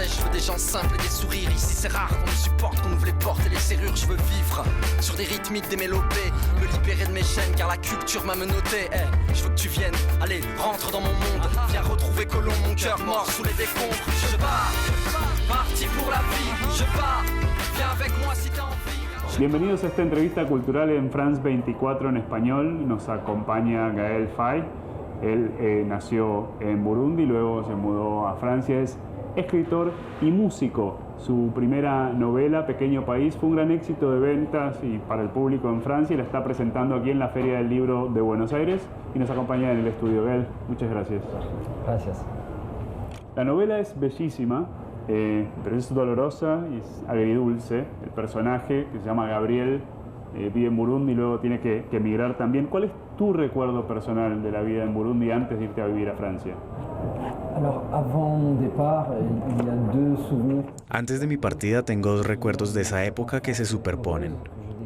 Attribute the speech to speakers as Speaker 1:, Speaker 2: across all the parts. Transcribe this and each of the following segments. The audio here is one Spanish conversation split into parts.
Speaker 1: français, je veux des gens simples et des sourires. Ici c'est rare qu'on me supporte, qu'on ouvre les portes et les serrures. Je veux vivre sur des rythmiques, des mélopées, me libérer de mes chaînes car la culture m'a menotté. Je veux que tu viennes, allez, rentre dans mon monde. Viens retrouver Colomb, mon cœur mort sous les décombres. Je pars, parti pour la vie. Je pars, viens avec moi si t'as envie.
Speaker 2: Bienvenidos a esta entrevista cultural en France 24 en español. Nos acompaña Gaël Faye. Él nació en Burundi, luego se mudó a Francia. Es escritor y músico. Su primera novela, Pequeño País, fue un gran éxito de ventas y para el público en Francia y la está presentando aquí en la Feria del Libro de Buenos Aires y nos acompaña en el estudio. Gaël, muchas gracias.
Speaker 3: Gracias.
Speaker 2: La novela es bellísima, pero es dolorosa y es agridulce. El personaje, que se llama Gabriel, vive en Burundi y luego tiene que emigrar también. ¿Cuál es tu recuerdo personal de la vida en Burundi antes de irte a vivir a Francia?
Speaker 4: Antes de mi partida tengo dos recuerdos de esa época que se superponen.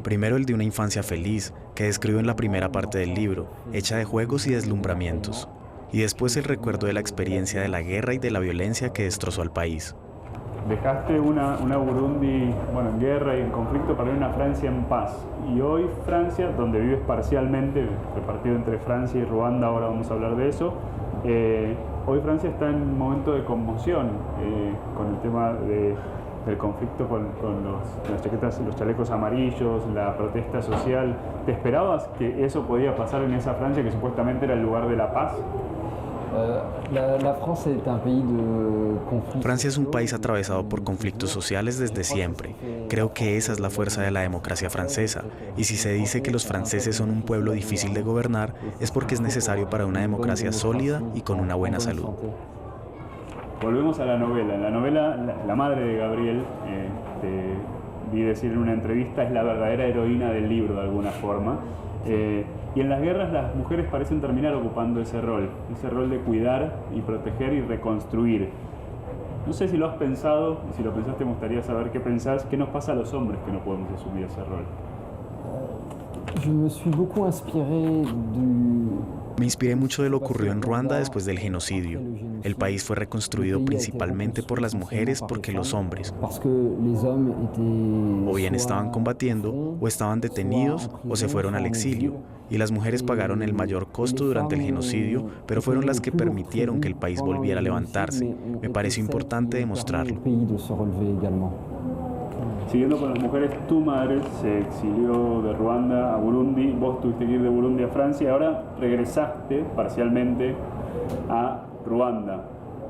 Speaker 4: Primero el de una infancia feliz, que describo en la primera parte del libro, hecha de juegos y deslumbramientos. Y después el recuerdo de la experiencia de la guerra y de la violencia que destrozó al país.
Speaker 2: Dejaste una Burundi en guerra y en conflicto para ir a una Francia en paz. Y hoy Francia, donde vives parcialmente, repartido entre Francia y Ruanda, ahora vamos a hablar de eso, hoy Francia está en un momento de conmoción con el tema del conflicto con las chaquetas, los chalecos amarillos, la protesta social. ¿Te esperabas que eso podía pasar en esa Francia que supuestamente era el lugar de la paz?
Speaker 4: Francia es un país atravesado por conflictos sociales desde siempre. Creo que esa es la fuerza de la democracia francesa. Y si se dice que los franceses son un pueblo difícil de gobernar, es porque es necesario para una democracia sólida y con una buena salud.
Speaker 2: Volvemos a la novela. En la novela, la madre de Gabriel, vi decir en una entrevista, es la verdadera heroína del libro de alguna forma. Y en las guerras las mujeres parecen terminar ocupando ese rol de cuidar y proteger y reconstruir. No sé si lo has pensado, y si lo pensaste me gustaría saber qué pensás, qué nos pasa a los hombres que no podemos asumir ese rol.
Speaker 4: Me inspiré mucho de lo ocurrido en Ruanda después del genocidio. El país fue reconstruido principalmente por las mujeres porque los hombres o bien estaban combatiendo o estaban detenidos o se fueron al exilio. Y las mujeres pagaron el mayor costo durante el genocidio, pero fueron las que permitieron que el país volviera a levantarse. Me pareció importante demostrarlo.
Speaker 2: Siguiendo con las mujeres, tu madre se exilió de Ruanda a Burundi, vos tuviste que ir de Burundi a Francia y ahora regresaste parcialmente a Ruanda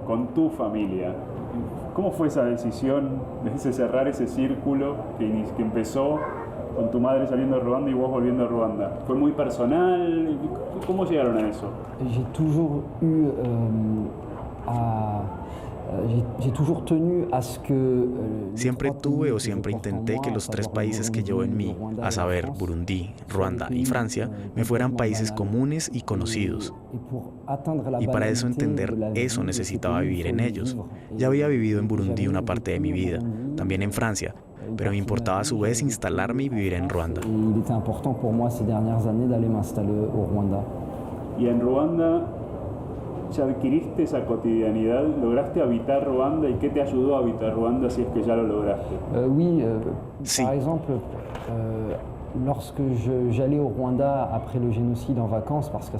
Speaker 2: con tu familia. ¿Cómo fue esa decisión de cerrar ese círculo que empezó con tu madre saliendo de Ruanda y vos volviendo a Ruanda? ¿Fue muy personal? ¿Cómo llegaron a eso?
Speaker 4: Siempre tuve o siempre intenté que los tres países que llevo en mí, a saber, Burundi, Ruanda y Francia, me fueran países comunes y conocidos. Y para eso entender eso necesitaba vivir en ellos. Ya había vivido en Burundi una parte de mi vida, también en Francia, pero me importaba a su vez instalarme y vivir en Ruanda.
Speaker 2: Y en Ruanda, ¿ya adquiriste esa cotidianidad? ¿Lograste habitar Ruanda? ¿Y qué te ayudó a habitar Ruanda si es que ya lo lograste?
Speaker 4: Sí.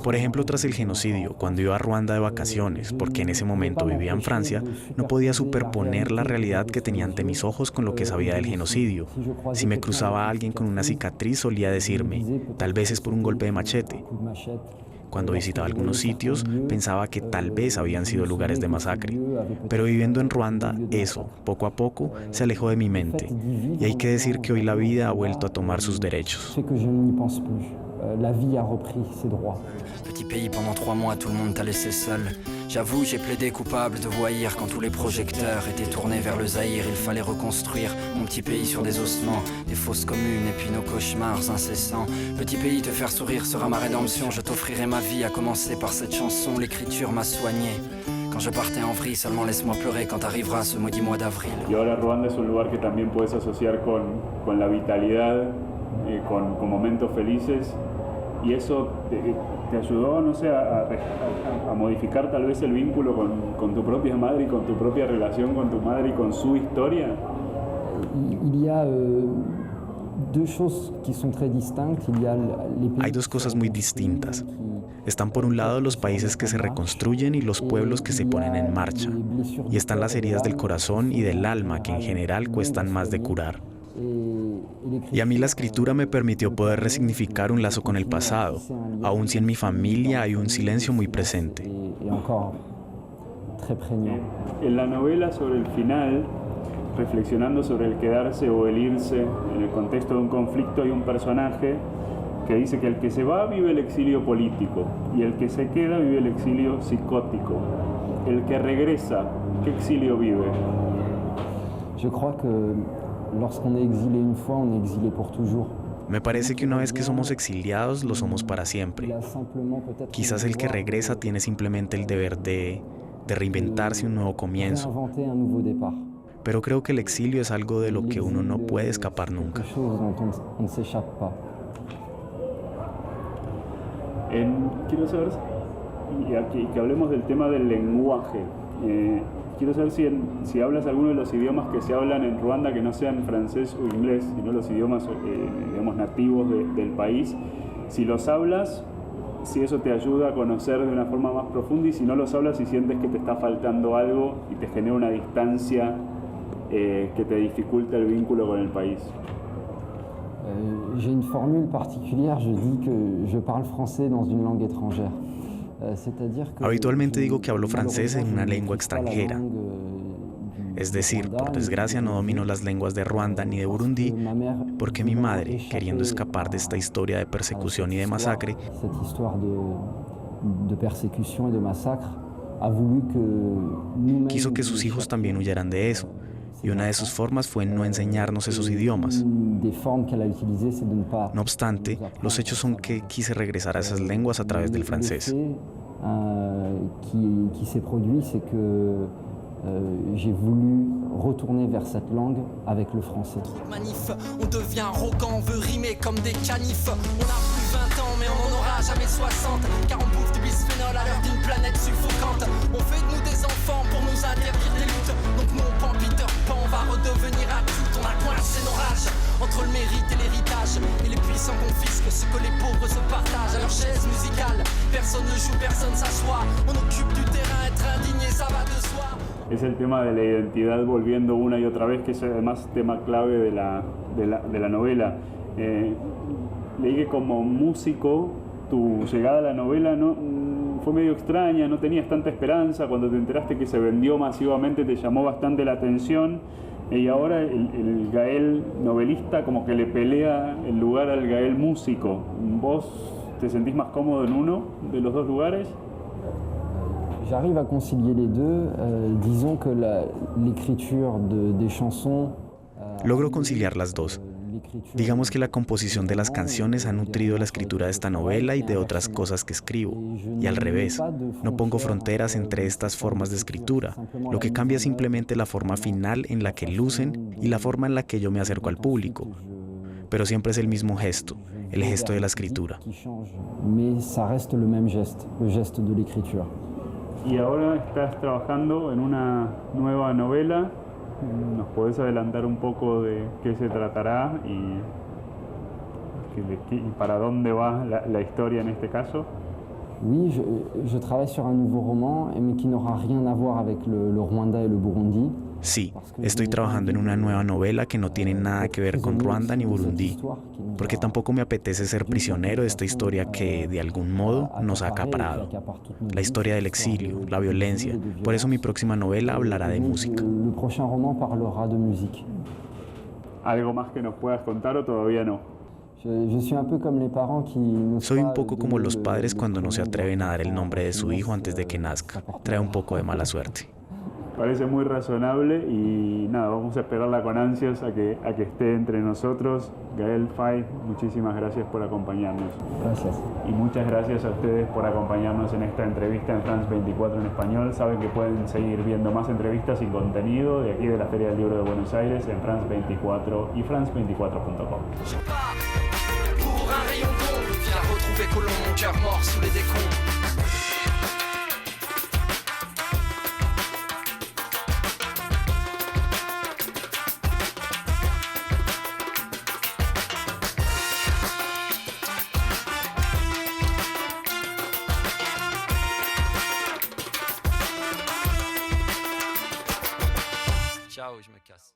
Speaker 4: Por ejemplo, tras el genocidio, cuando iba a Ruanda de vacaciones, porque en ese momento vivía en Francia, no podía superponer la realidad que tenía ante mis ojos con lo que sabía del genocidio. Si me cruzaba a alguien con una cicatriz, solía decirme, tal vez es por un golpe de machete. Cuando visitaba algunos sitios, pensaba que tal vez habían sido lugares de masacre. Pero viviendo en Ruanda, eso, poco a poco, se alejó de mi mente. Y hay que decir que hoy la vida ha vuelto a tomar sus derechos.
Speaker 1: Petit pays, pendant 3 mois, tout le monde t'a laissé seul. J'avoue, j'ai plaidé coupable de voyir quand tous les projecteurs étaient tournés vers le Zaïre. Il fallait reconstruire mon petit pays sur des ossements, des fosses communes et puis nos cauchemars incessants. Petit pays, te faire sourire sera ma rédemption. Je t'offrirai ma vie, à commencer par cette chanson. L'écriture m'a soigné. Quand je partais en vrille, seulement laisse-moi pleurer quand arrivera ce maudit mois d'avril.
Speaker 2: Y ahora Ruanda es un lugar que también puedes asociar con la vitalidad, con momentos felices. Y eso ¿Te ayudó, no sé, a modificar tal vez el vínculo con tu propia madre y con tu propia relación con tu madre y con su historia?
Speaker 4: Hay dos cosas muy distintas. Están por un lado los países que se reconstruyen y los pueblos que se ponen en marcha. Y están las heridas del corazón y del alma que en general cuestan más de curar. Y a mí la escritura me permitió poder resignificar un lazo con el pasado, aun si en mi familia hay un silencio muy presente.
Speaker 2: En la novela, sobre el final, reflexionando sobre el quedarse o el irse en el contexto de un conflicto, hay un personaje que dice que el que se va vive el exilio político y el que se queda vive el exilio psicótico. El que regresa, ¿qué exilio vive?
Speaker 3: Yo creo que lorsqu'on est exilé une fois, on est exilé pour toujours.
Speaker 4: Me parece que una vez que somos exiliados, lo somos para siempre. Quizás el que regresa tiene simplemente el deber de reinventarse un nuevo comienzo. Pero creo que el exilio es algo de lo que uno no puede escapar nunca.
Speaker 2: Quiero saber, y que hablemos del tema del lenguaje. Quiero saber si hablas alguno de los idiomas que se hablan en Ruanda que no sean francés o inglés, sino los idiomas digamos, nativos del país. Si los hablas, si eso te ayuda a conocer de una forma más profunda, y si no los hablas, si sientes que te está faltando algo y te genera una distancia que te dificulta el vínculo con el país.
Speaker 3: J'ai une formule particulière, je dis que je parle français dans une langue étrangère.
Speaker 4: Habitualmente digo que hablo francés en una lengua extranjera. Es decir, por desgracia no domino las lenguas de Ruanda ni de Burundi, porque mi madre, queriendo escapar de esta historia de persecución y de masacre, quiso que sus hijos también huyeran de eso. Y una de sus formas fue no enseñarnos esos idiomas. No obstante, los hechos son que quise regresar a esas lenguas a través del francés.
Speaker 3: J'ai voulu retourner vers cette langue avec le français.
Speaker 5: Manif, on devient arrogant, on veut rimer comme des canifs. On a plus 20 ans mais on n'en aura jamais 60, car on bouffe du bisphénol à l'heure d'une planète suffocante. On fait de nous des enfants pour nous interdire des luttes. Donc non pas Peter Pan, on va redevenir adulte. On a coincé nos rages entre le mérite et l'héritage, et les puissants confisquent ce que les pauvres se partagent. À leur chaise musicale, personne ne joue, personne s'assoit. On occupe du terrain, être indigné, ça va de soi.
Speaker 2: Es el tema de la identidad volviendo una y otra vez, que es además tema clave de la novela. Leí que como músico tu llegada a la novela fue medio extraña, no tenías tanta esperanza. Cuando te enteraste que se vendió masivamente te llamó bastante la atención, y ahora el Gael novelista como que le pelea el lugar al Gael músico. ¿Vos te sentís más cómodo en uno de los dos lugares?
Speaker 3: J'arrive à concilier les deux. Disons que l'écriture des chansons.
Speaker 4: Logro conciliar las dos. Digamos que la composición de las canciones ha nutrido la escritura de esta novela y de otras cosas que escribo. Y al revés, no pongo fronteras entre estas formas de escritura. Lo que cambia es simplemente la forma final en la que lucen y la forma en la que yo me acerco al público. Pero siempre es el mismo gesto, el gesto de la escritura.
Speaker 3: Mais ça reste le même geste, le geste de l'écriture.
Speaker 2: Y ahora estás trabajando en una nueva novela. ¿Nos podés adelantar un poco de qué se tratará y para dónde va la historia en este caso?
Speaker 3: Oui, je travaille sur un nouveau roman, mais qui n'aura rien à voir avec le Rwanda et le Burundi.
Speaker 4: Sí, estoy trabajando en una nueva novela que no tiene nada que ver con Ruanda ni Burundi, porque tampoco me apetece ser prisionero de esta historia que, de algún modo, nos ha acaparado. La historia del exilio, la violencia. Por eso mi próxima novela hablará de música.
Speaker 3: Le prochain roman parlera de musique.
Speaker 2: ¿Algo más que nos puedas contar o todavía no?
Speaker 4: Soy un poco como los padres cuando no se atreven a dar el nombre de su hijo antes de que nazca. Trae un poco de mala suerte.
Speaker 2: Parece muy razonable y nada, vamos a esperarla con ansias a que esté entre nosotros. Gael Faye, muchísimas gracias por acompañarnos.
Speaker 3: Gracias.
Speaker 2: Y muchas gracias a ustedes por acompañarnos en esta entrevista en France 24 en español. Saben que pueden seguir viendo más entrevistas y contenido de aquí de la Feria del Libro de Buenos Aires en France 24 y france24.com.
Speaker 5: mauvais colon, mon cœur mort sous les décombres. Ciao, je me casse.